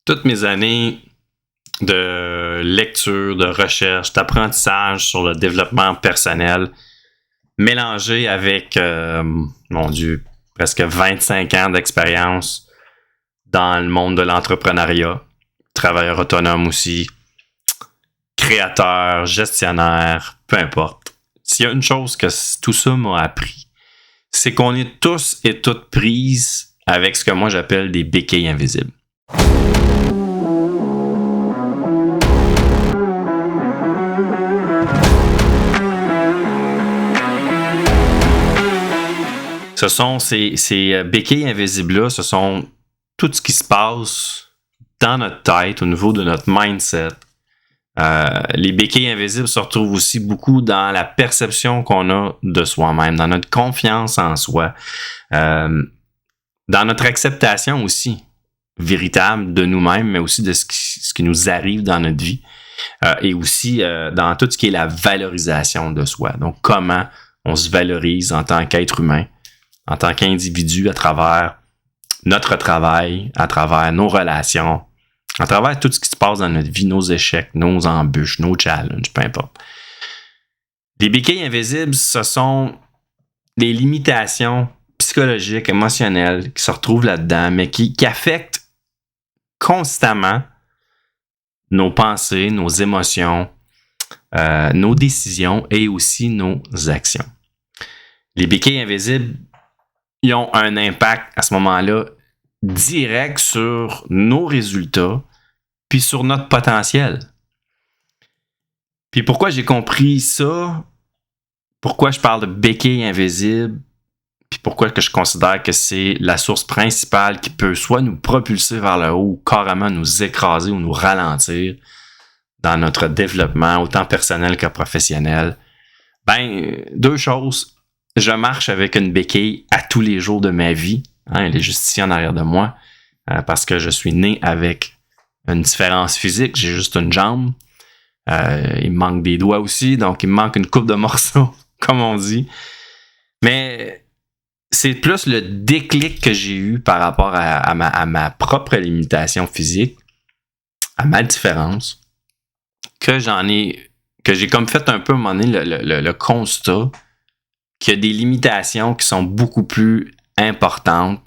toutes mes années de lecture, de recherche, d'apprentissage sur le développement personnel, mélangé avec, mon Dieu, presque 25 ans d'expérience dans le monde de l'entrepreneuriat, travailleur autonome aussi, créateur, gestionnaire, peu importe. S'il y a une chose que tout ça m'a appris, c'est qu'on est tous et toutes prises avec ce que moi j'appelle des béquilles invisibles. Ce sont ces béquilles invisibles-là, ce sont tout ce qui se passe dans notre tête, au niveau de notre mindset. Les béquilles invisibles se retrouvent aussi beaucoup dans la perception qu'on a de soi-même, dans notre confiance en soi, dans notre acceptation aussi véritable de nous-mêmes, mais aussi de ce qui nous arrive dans notre vie, et aussi dans tout ce qui est la valorisation de soi. Donc, comment on se valorise en tant qu'être humain, en tant qu'individu, à travers notre travail, à travers nos relations, à travers tout ce qui se passe dans notre vie, nos échecs, nos embûches, nos challenges, peu importe. Les béquilles invisibles, ce sont des limitations psychologiques, émotionnelles qui se retrouvent là-dedans, mais qui affectent constamment nos pensées, nos émotions, nos décisions et aussi nos actions. Les béquilles invisibles, ils ont un impact à ce moment-là direct sur nos résultats puis sur notre potentiel. Puis pourquoi j'ai compris ça, pourquoi je parle de béquilles invisibles, puis pourquoi que je considère que c'est la source principale qui peut soit nous propulser vers le haut ou carrément nous écraser ou nous ralentir dans notre développement, autant personnel que professionnel. Ben, deux choses. Je marche avec une béquille à tous les jours de ma vie. Elle est juste ici en arrière de moi parce que je suis né avec une différence physique. J'ai juste une jambe. Il me manque des doigts aussi, donc il me manque une coupe de morceaux, comme on dit. Mais c'est plus le déclic que j'ai eu par rapport à ma propre limitation physique, à ma différence, que j'ai comme fait un peu à un moment donné le constat qu'il y a des limitations qui sont beaucoup plus importantes,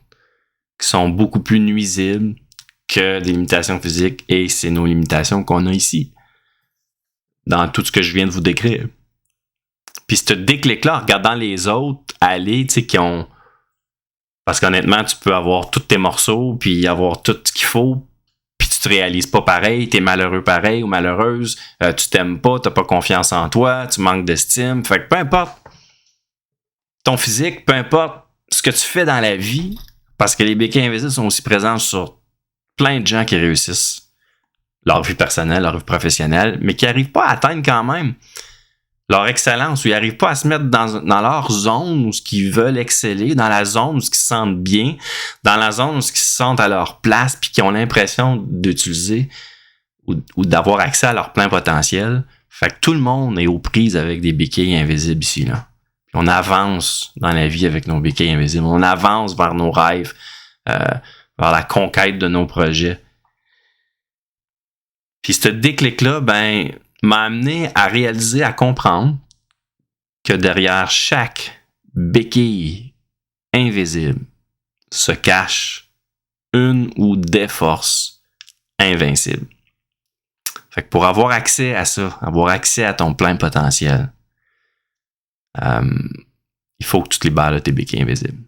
qui sont beaucoup plus nuisibles que des limitations physiques, et c'est nos limitations qu'on a ici, dans tout ce que je viens de vous décrire. Puis ce déclic-là, en regardant les autres aller, tu sais, qui ont... Parce qu'honnêtement, tu peux avoir tous tes morceaux, puis avoir tout ce qu'il faut, puis tu te réalises pas pareil, t'es malheureux pareil ou malheureuse, tu t'aimes pas, t'as pas confiance en toi, tu manques d'estime. Fait que peu importe ton physique, peu importe ce que tu fais dans la vie, parce que les béquilles invisibles sont aussi présentes sur plein de gens qui réussissent leur vie personnelle, leur vie professionnelle, mais qui n'arrivent pas à atteindre quand même leur excellence, ou ils n'arrivent pas à se mettre dans leur zone où ils veulent exceller, dans la zone où ils se sentent bien, dans la zone où ils se sentent à leur place, puis qui ont l'impression d'utiliser ou d'avoir accès à leur plein potentiel. Fait que tout le monde est aux prises avec des béquilles invisibles ici, là. On avance dans la vie avec nos béquilles invisibles. On avance vers nos rêves, vers la conquête de nos projets. Puis ce déclic-là, ben, m'a amené à réaliser, à comprendre que derrière chaque béquille invisible se cache une ou des forces invincibles. Fait que pour avoir accès à ça, avoir accès à ton plein potentiel, il faut que tu te libères de tes béquilles invisibles.